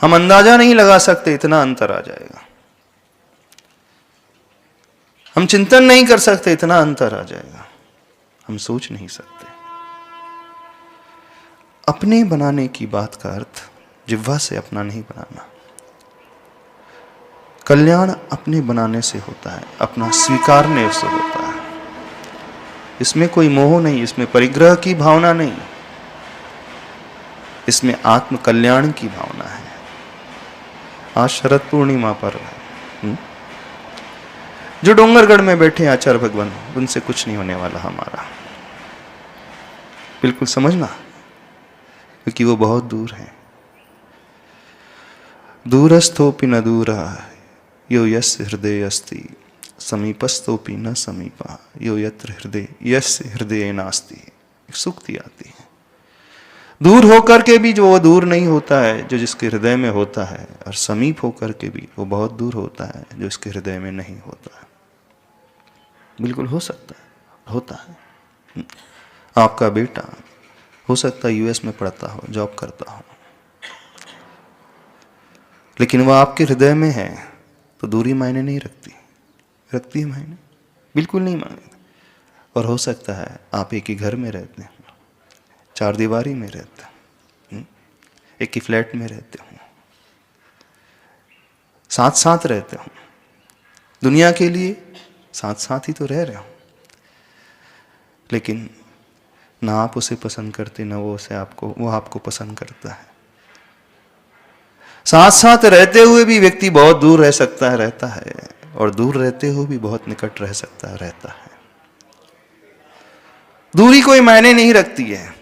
हम अंदाजा नहीं लगा सकते, इतना अंतर आ जाएगा। हम चिंतन नहीं कर सकते, इतना अंतर आ जाएगा। हम सोच नहीं सकते। अपने बनाने की बात का अर्थ जिह्वा से अपना नहीं बनाना। कल्याण अपने बनाने से होता है, अपना स्वीकारने से होता है। इसमें कोई मोह नहीं, इसमें परिग्रह की भावना नहीं, इसमें आत्म कल्याण की भावना है। आज शरद पूर्णिमा पर्व है। जो डोंगरगढ़ में बैठे आचार्य भगवान, उनसे कुछ नहीं होने वाला हमारा, बिल्कुल समझना, क्योंकि वो बहुत दूर है। दूरस्थोपि न दूरः यो यस्य हृदये अस्ति, समीपस्थोपि न समीपः यो यत्र हृदय यस्य हृदये नास्ति। एक सूक्ति आती है। दूर होकर के भी जो वो दूर नहीं होता है जो जिसके हृदय में होता है, और समीप होकर के भी वो बहुत दूर होता है जो इसके हृदय में नहीं होता है। बिल्कुल हो सकता है, होता है। आपका बेटा हो सकता है यूएस में पढ़ता हो, जॉब करता हो, लेकिन वह आपके हृदय में है तो दूरी मायने नहीं रखती। रखती है मायने? बिल्कुल नहीं मायने। और हो सकता है आप एक ही घर में रहते हैं, चार दीवारी में रहते हैं, एक ही फ्लैट में रहते हो, साथ साथ रहते हो, दुनिया के लिए साथ साथ ही तो रह रहे हो, लेकिन ना आप उसे पसंद करते, ना वो आपको पसंद करता है। साथ साथ रहते हुए भी व्यक्ति बहुत दूर रह सकता है, रहता है, और दूर रहते हुए भी बहुत निकट रह सकता है, रहता है। दूरी कोई मायने नहीं रखती है,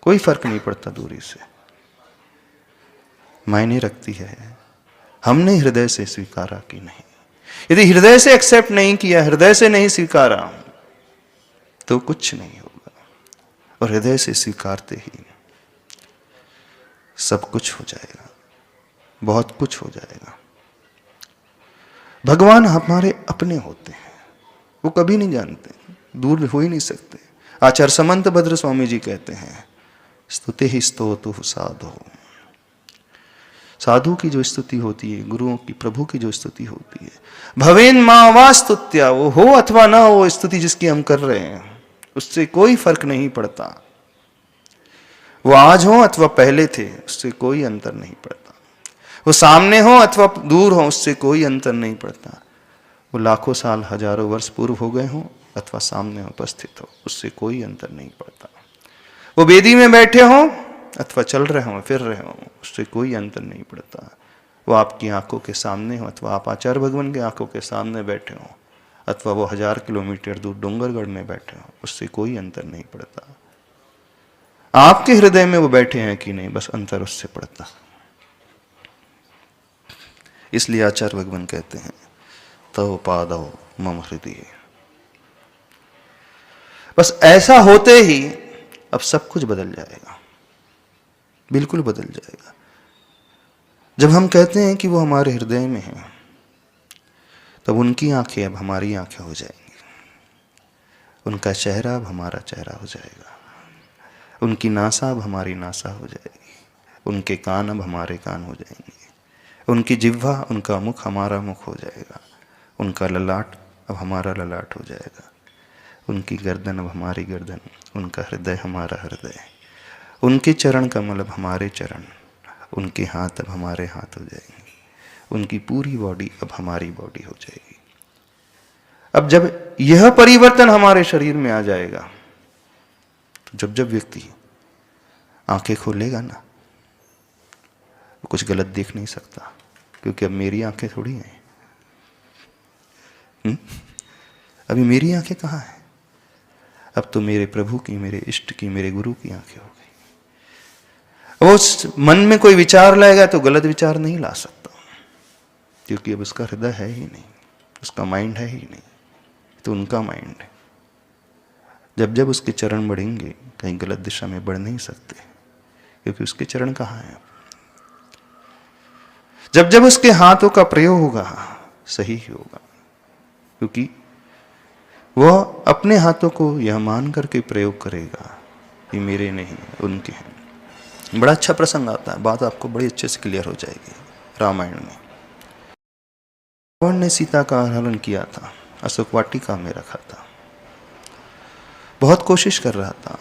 कोई फर्क नहीं पड़ता दूरी से। मायने रखती है हमने हृदय से स्वीकारा कि नहीं। यदि हृदय से एक्सेप्ट नहीं किया, हृदय से नहीं स्वीकारा, तो कुछ नहीं होगा। और हृदय से स्वीकारते ही सब कुछ हो जाएगा, बहुत कुछ हो जाएगा। भगवान हमारे अपने होते हैं, वो कभी नहीं जानते, दूर हो ही नहीं सकते। आचार्य समंत भद्र स्वामी जी कहते हैं, स्तुति ही स्तोतु साधु। साधु की जो स्तुति होती है, गुरुओं की, प्रभु की जो स्तुति होती है, भवेन मां वा स्तुत्या, वो हो अथवा ना हो स्तुति जिसकी हम कर रहे हैं, उससे कोई फर्क नहीं पड़ता। वो आज हो अथवा पहले थे, उससे कोई अंतर नहीं पड़ता। वो सामने हो अथवा दूर हो, उससे कोई अंतर नहीं पड़ता। वो लाखों साल, हजारों वर्ष पूर्व हो गए हो अथवा सामने उपस्थित हो, उससे कोई अंतर नहीं पड़ता। वो वेदी में बैठे हो अथवा चल रहे हो, फिर रहे हो, उससे कोई अंतर नहीं पड़ता। वो आपकी आंखों के सामने हो अथवा आप आचार्य भगवान की आंखों के सामने बैठे हो, अथवा वो 1000 किलोमीटर दूर डोंगरगढ़ में बैठे हो, उससे कोई अंतर नहीं पड़ता। आपके हृदय में वो बैठे हैं कि नहीं, बस अंतर उससे पड़ता। इसलिए आचार्य भगवान कहते हैं, तव पादौ मम हृदय। बस ऐसा होते ही अब सब कुछ बदल जाएगा, बिल्कुल बदल जाएगा। जब हम कहते हैं कि वो हमारे हृदय में है, तब उनकी आंखें अब हमारी आंखें हो जाएंगी, उनका चेहरा अब हमारा चेहरा हो जाएगा, उनकी नासा अब हमारी नासा हो जाएगी, उनके कान अब हमारे कान हो जाएंगे, उनकी जिह्वा, उनका मुख हमारा मुख हो जाएगा, उनका ललाट अब हमारा ललाट हो जाएगा, उनकी गर्दन अब हमारी गर्दन, उनका हृदय हमारा हृदय, उनके चरण कमल अब हमारे चरण, उनके हाथ अब हमारे हाथ हो जाएंगे, उनकी पूरी बॉडी अब हमारी बॉडी हो जाएगी। अब जब यह परिवर्तन हमारे शरीर में आ जाएगा, तो जब जब व्यक्ति आंखें खोलेगा ना, वो कुछ गलत देख नहीं सकता, क्योंकि अब मेरी आंखें थोड़ी हैं। अभी मेरी आंखें कहाँ हैं? अब तो मेरे प्रभु की, मेरे इष्ट की, मेरे गुरु की आंखें हो गई। वो मन में कोई विचार लाएगा तो गलत विचार नहीं ला सकता, क्योंकि अब उसका हृदय है ही नहीं, उसका माइंड है ही नहीं, तो उनका माइंड है। जब जब उसके चरण बढ़ेंगे, कहीं गलत दिशा में बढ़ नहीं सकते, क्योंकि उसके चरण कहाँ हैं। जब जब उसके हाथों का प्रयोग होगा, सही ही होगा, क्योंकि वह अपने हाथों को यह मान करके प्रयोग करेगा कि मेरे नहीं, उनके हैं। बड़ा अच्छा प्रसंग आता है, बात आपको बड़ी अच्छे से क्लियर हो जाएगी। रामायण में रावण ने सीता का हरण किया था, अशोक वाटिका में रखा था, बहुत कोशिश कर रहा था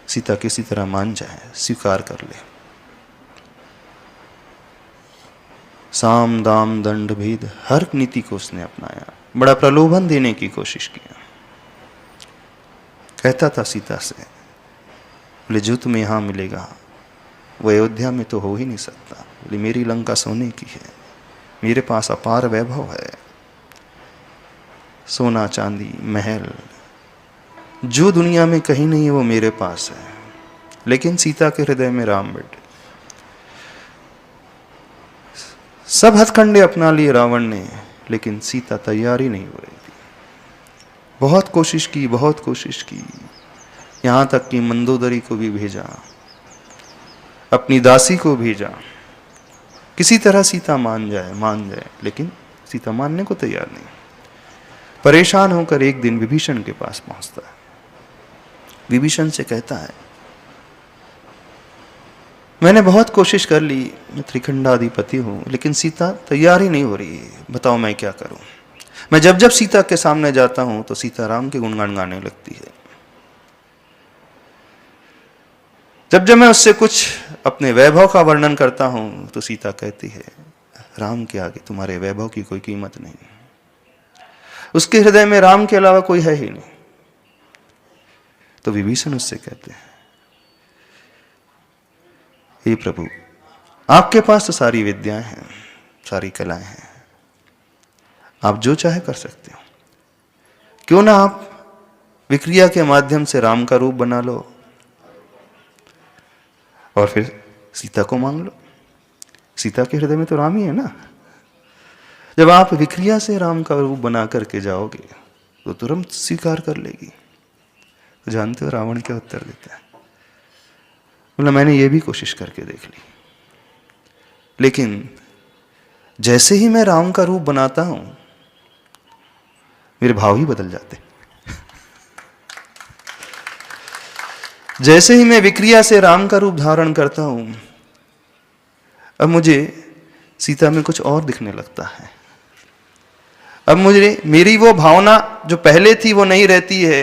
सीता किसी तरह मान जाए, स्वीकार कर ले। साम दाम दंड भेद हर नीति को उसने अपनाया, बड़ा प्रलोभन देने की कोशिश किया। कहता था सीता से, बोले जो तुम्हें यहां मिलेगा वो अयोध्या में तो हो ही नहीं सकता। बोले मेरी लंका सोने की है, मेरे पास अपार वैभव है, सोना चांदी महल जो दुनिया में कहीं नहीं है वो मेरे पास है। लेकिन सीता के हृदय में राम बैठे। सब हथकंडे अपना लिए रावण ने, लेकिन सीता तैयार ही नहीं हो रही थी। बहुत कोशिश की, बहुत कोशिश की, यहां तक कि मंदोदरी को भी भेजा, अपनी दासी को भेजा, किसी तरह सीता मान जाए, लेकिन सीता मानने को तैयार नहीं। परेशान होकर एक दिन विभीषण के पास पहुंचता है। विभीषण से कहता है, मैंने बहुत कोशिश कर ली, मैं त्रिखंडाधिपति हूं, लेकिन सीता तैयार ही नहीं हो रही है, बताओ मैं क्या करूं। मैं जब जब सीता के सामने जाता हूं तो सीता राम के गुणगान गाने लगती है। जब जब मैं उससे कुछ अपने वैभव का वर्णन करता हूं तो सीता कहती है, राम के आगे तुम्हारे वैभव की कोई कीमत नहीं। उसके हृदय में राम के अलावा कोई है ही नहीं। तो विभीषण उससे कहते हैं, हे प्रभु, आपके पास तो सारी विद्याएं हैं, सारी कलाएं हैं, आप जो चाहे कर सकते हो। क्यों ना आप विक्रिया के माध्यम से राम का रूप बना लो और फिर सीता को मांग लो। सीता के हृदय में तो राम ही है ना। जब आप विक्रिया से राम का रूप बना करके जाओगे तो तुरंत स्वीकार कर लेगी। तो जानते हो रावण क्या उत्तर देता है? बोला, मैंने ये भी कोशिश करके देख ली, लेकिन जैसे ही मैं राम का रूप बनाता हूं मेरे भाव ही बदल जाते। जैसे ही मैं विक्रिया से राम का रूप धारण करता हूं, अब मुझे सीता में कुछ और दिखने लगता है। अब मुझे मेरी वो भावना जो पहले थी वो नहीं रहती है,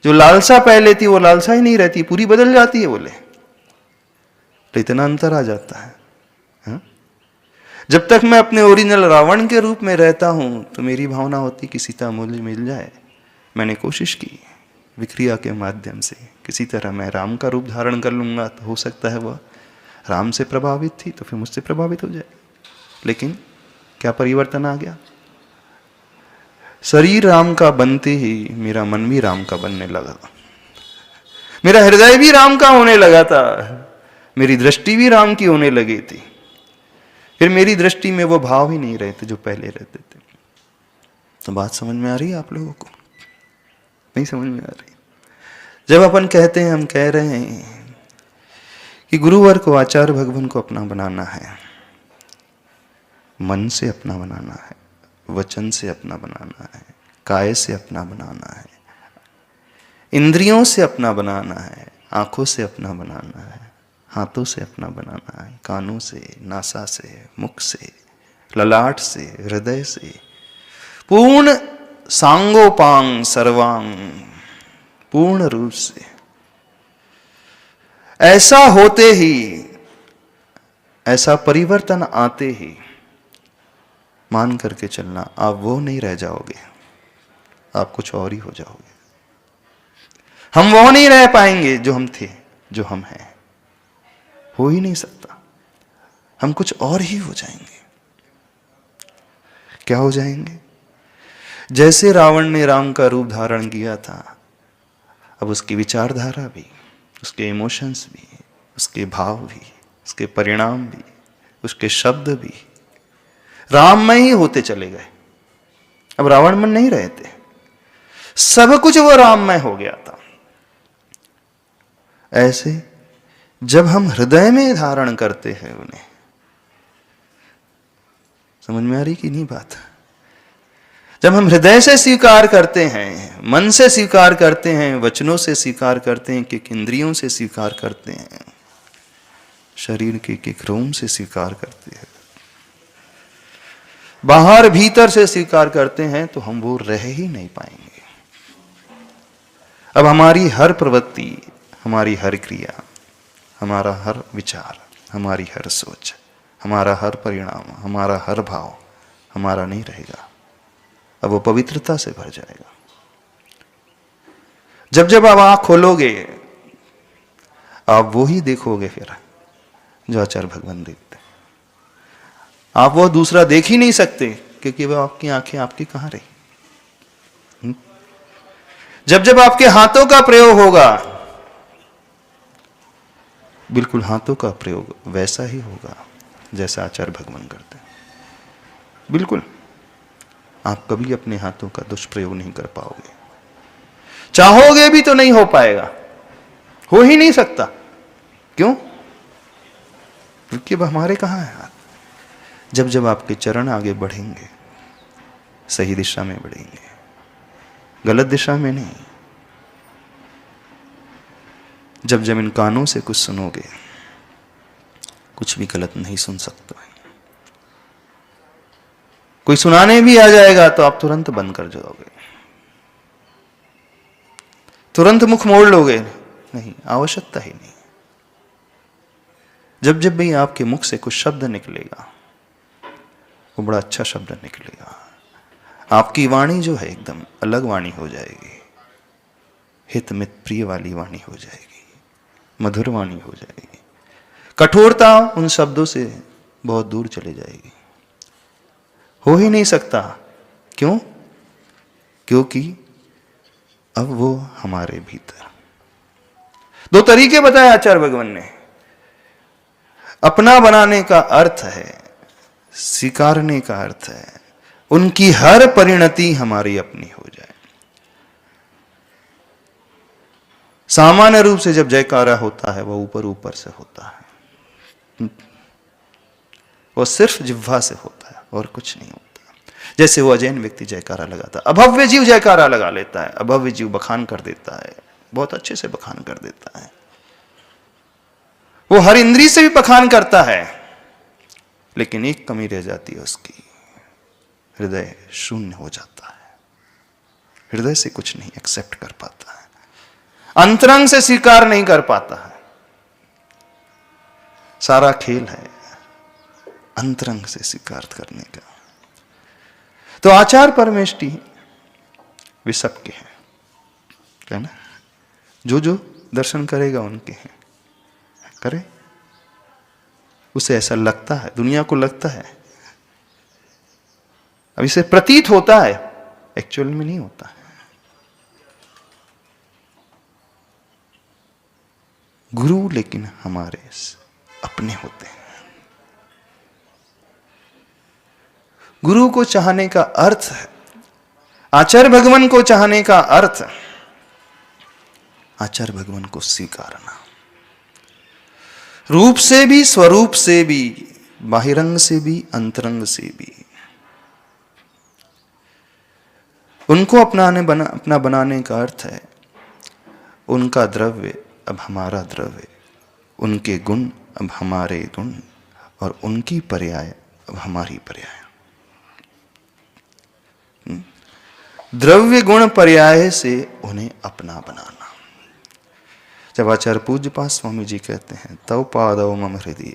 जो लालसा पहले थी वो लालसा ही नहीं रहती, पूरी बदल जाती है। बोले तो इतना अंतर आ जाता है। हा? जब तक मैं अपने ओरिजिनल रावण के रूप में रहता हूं तो मेरी भावना होती कि सीता मुझे मिल जाए। मैंने कोशिश की विक्रिया के माध्यम से, किसी तरह मैं राम का रूप धारण कर लूंगा तो हो सकता है वह राम से प्रभावित थी तो फिर मुझसे प्रभावित हो जाए। लेकिन क्या परिवर्तन आ गया? शरीर राम का बनते ही मेरा मन भी राम का बनने लगा, मेरा हृदय भी राम का होने लगा था, मेरी दृष्टि भी राम की होने लगी थी। फिर मेरी दृष्टि में वो भाव ही नहीं रहते जो पहले रहते थे। तो बात समझ में आ रही है आप लोगों को? नहीं समझ में आ रही? जब अपन कहते हैं, हम कह रहे हैं कि गुरुवर को, आचार्य भगवान को अपना बनाना है, मन से अपना बनाना है, वचन से अपना बनाना है, काय से अपना बनाना है, इंद्रियों से अपना बनाना है, आंखों से अपना बनाना है, हाथों से अपना बनाना है, कानों से, नासा से, मुख से, ललाट से, हृदय से, पूर्ण सांगोपांग सर्वांग, पूर्ण रूप से। ऐसा होते ही, ऐसा परिवर्तन आते ही मान करके चलना, आप वो नहीं रह जाओगे, आप कुछ और ही हो जाओगे। हम वो नहीं रह पाएंगे जो हम थे, जो हम हैं, हो ही नहीं सकता। हम कुछ और ही हो जाएंगे। क्या हो जाएंगे? जैसे रावण ने राम का रूप धारण किया था, अब उसकी विचारधारा भी, उसके इमोशंस भी, उसके भाव भी, उसके परिणाम भी, उसके शब्द भी राममय ही होते चले गए। अब रावण मन नहीं रहे थे, सब कुछ वो राममय हो गया था। ऐसे जब हम हृदय में धारण करते हैं उन्हें, समझ में आ रही कि नहीं बात? जब हम हृदय से स्वीकार करते हैं, मन से स्वीकार करते हैं, वचनों से स्वीकार करते हैं, कि इंद्रियों से स्वीकार करते हैं, शरीर के एक रोम से स्वीकार करती है, बाहर भीतर से स्वीकार करते हैं, तो हम वो रह ही नहीं पाएंगे। अब हमारी हर प्रवृत्ति, हमारी हर क्रिया, हमारा हर विचार, हमारी हर सोच, हमारा हर परिणाम, हमारा हर भाव हमारा नहीं रहेगा। अब वो पवित्रता से भर जाएगा। जब जब आप आंख खोलोगे, आप वो ही देखोगे फिर जो आचार्य भगवान देखते। आप वो दूसरा देख ही नहीं सकते, क्योंकि वो आपकी आंखें आपकी कहां रही। जब जब आपके हाथों का प्रयोग होगा, बिल्कुल हाथों का प्रयोग वैसा ही होगा जैसा आचार्य भगवान करते हैं। बिल्कुल आप कभी अपने हाथों का दुष्प्रयोग नहीं कर पाओगे, चाहोगे भी तो नहीं हो पाएगा, हो ही नहीं सकता। क्यों? क्योंकि अब हमारे कहां है हाथ। जब जब आपके चरण आगे बढ़ेंगे, सही दिशा में बढ़ेंगे, गलत दिशा में नहीं। जब जब इन कानों से कुछ सुनोगे, कुछ भी गलत नहीं सुन सकते। कोई सुनाने भी आ जाएगा तो आप तुरंत बंद कर जाओगे, तुरंत मुख मोड़ लोगे, नहीं, आवश्यकता ही नहीं। जब जब भी आपके मुख से कुछ शब्द निकलेगा, वो बड़ा अच्छा शब्द निकलेगा। आपकी वाणी जो है एकदम अलग वाणी हो जाएगी, हित मित प्रिय वाली वाणी हो जाएगी, मधुर वाणी हो जाएगी। कठोरता उन शब्दों से बहुत दूर चली जाएगी। हो ही नहीं सकता। क्यों? क्योंकि अब वो हमारे भीतर। दो तरीके बताए आचार्य भगवान ने। अपना बनाने का अर्थ है, स्वीकारने का अर्थ है उनकी हर परिणति हमारी अपनी हो जाए। सामान्य रूप से जब जयकारा होता है, वह ऊपर ऊपर से होता है, वो सिर्फ जिह्वा से होता है और कुछ नहीं होता। जैसे वो अजैन व्यक्ति जयकारा लगाता है, अभव्य जीव जयकारा लगा लेता है, अभव्य जीव बखान कर देता है, बहुत अच्छे से बखान कर देता है। वो हर इंद्री से भी बखान करता है, लेकिन एक कमी रह जाती है उसकी, हृदय शून्य हो जाता है, हृदय से कुछ नहीं एक्सेप्ट कर पाता है, अंतरंग से स्वीकार नहीं कर पाता है। सारा खेल है अंतरंग से स्वीकार करने का। तो आचार परमेष्टि वे सबके हैं, है ना? जो जो दर्शन करेगा उनके हैं, करे। उसे ऐसा लगता है, दुनिया को लगता है, अब इसे प्रतीत होता है, एक्चुअल में नहीं होता है। गुरु लेकिन हमारे अपने होते हैं। गुरु को चाहने का अर्थ है, आचार्य भगवान को चाहने का अर्थ, आचार्य भगवान को स्वीकारना, रूप से भी, स्वरूप से भी, बाहिरंग से भी, अंतरंग से भी। उनको अपना बनाने का अर्थ है उनका द्रव्य अब हमारा द्रव्य, उनके गुण अब हमारे गुण, और उनकी पर्याय अब हमारी पर्याय। द्रव्य गुण पर्याय से उन्हें अपना बनाना। जब आचार्य पूज्यपाद स्वामी जी कहते हैं तव पादौ मम हृदय,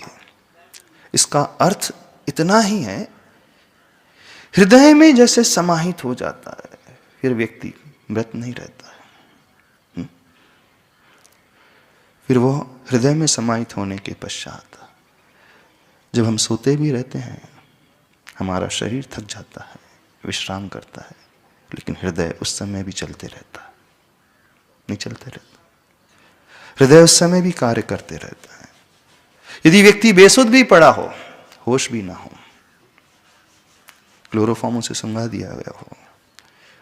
इसका अर्थ इतना ही है, हृदय में जैसे समाहित हो जाता है, फिर व्यक्ति मृत नहीं रहता है। फिर वो हृदय में समाहित होने के पश्चात जब हम सोते भी रहते हैं, हमारा शरीर थक जाता है, विश्राम करता है, लेकिन हृदय उस समय भी चलते रहता है, नहीं चलते रहता। हृदय उस समय भी कार्य करते रहता है। यदि व्यक्ति बेसुध भी पड़ा हो, होश भी ना हो, क्लोरोफॉर्म उसे सुंघा दिया गया हो,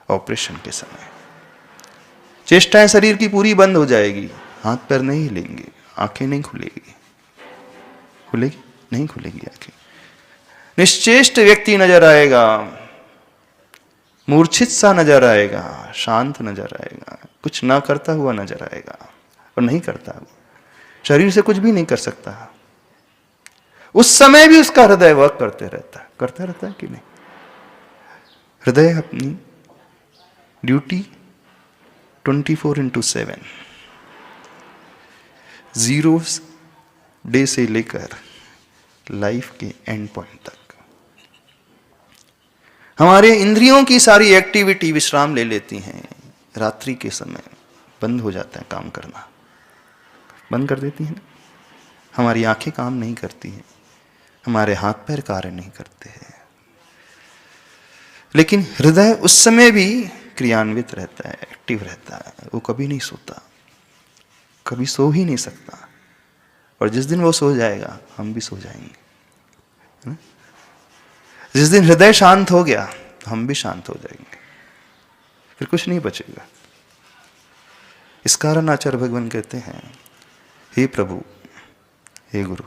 ऑपरेशन के समय चेष्टाएं शरीर की पूरी बंद हो जाएगी, हाथ पैर नहीं हिलेंगे, आंखें नहीं खुलेगी, खुलेगी नहीं खुलेगी आंखें, निश्चेष्ट व्यक्ति नजर आएगा, मूर्छित सा नजर आएगा, शांत नजर आएगा, कुछ ना करता हुआ नजर आएगा, और नहीं करता, शरीर से कुछ भी नहीं कर सकता, उस समय भी उसका हृदय वर्क करता रहता है कि नहीं? हृदय अपनी ड्यूटी 24/7 जीरो डे से लेकर लाइफ के एंड पॉइंट तक हमारे इंद्रियों की सारी एक्टिविटी विश्राम ले लेती हैं। रात्रि के समय बंद हो जाता है काम करना, बंद कर देती हैं। हमारी आंखें काम नहीं करती हैं, हमारे हाथ पैर कार्य नहीं करते हैं, लेकिन हृदय उस समय भी क्रियान्वित रहता है, एक्टिव रहता है। वो कभी नहीं सोता, कभी सो ही नहीं सकता। और जिस दिन वो सो जाएगा हम भी सो जाएंगे। जिस दिन हृदय शांत हो गया तो हम भी शांत हो जाएंगे, फिर कुछ नहीं बचेगा। इस कारण आचार्य भगवान कहते हैं, हे प्रभु, हे गुरु,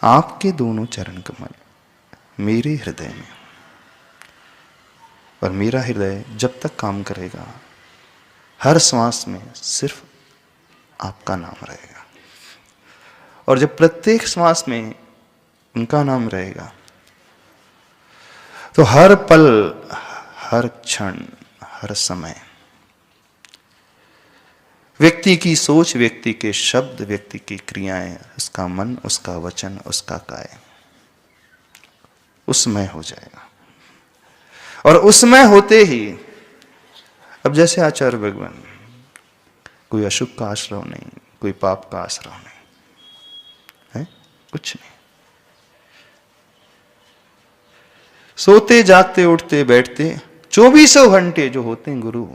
आपके दोनों चरण कमल मेरे हृदय में, और मेरा हृदय जब तक काम करेगा हर श्वास में सिर्फ आपका नाम रहेगा। और जब प्रत्येक श्वास में उनका नाम रहेगा तो हर पल, हर क्षण, हर समय व्यक्ति की सोच, व्यक्ति के शब्द, व्यक्ति की क्रियाएं, उसका मन, उसका वचन, उसका काय उसमय हो जाएगा। और उसमय होते ही, अब जैसे आचार्य भगवान, कोई अशुभ का आश्रय नहीं, कोई पाप का आश्रय नहीं है, कुछ नहीं। सोते जागते उठते बैठते 24 घंटे जो होते हैं गुरु,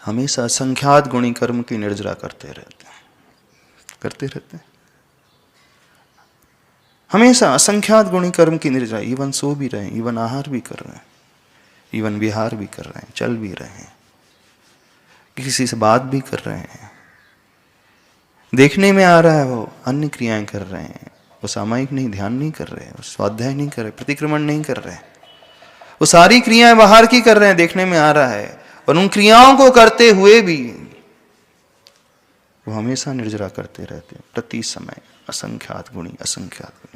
हमेशा असंख्यात गुणी कर्म की निर्जरा करते रहते हैं। हमेशा असंख्यात गुणी कर्म की निर्जरा, इवन सो भी रहे हैं, इवन आहार भी कर रहे हैं, इवन विहार भी कर रहे हैं, चल भी रहे हैं, किसी से बात भी कर रहे हैं, देखने में आ रहा है वो अन्य क्रियाएं कर रहे हैं, वो सामायिक नहीं, ध्यान नहीं कर रहे, वो स्वाध्याय नहीं कर रहे, प्रतिक्रमण नहीं कर रहे, वो सारी क्रियाएं बाहर की कर रहे हैं, देखने में आ रहा है। और उन क्रियाओं को करते हुए भी वो हमेशा निर्जरा करते रहते हैं, प्रति समय असंख्यात गुणी, असंख्यात गुणी।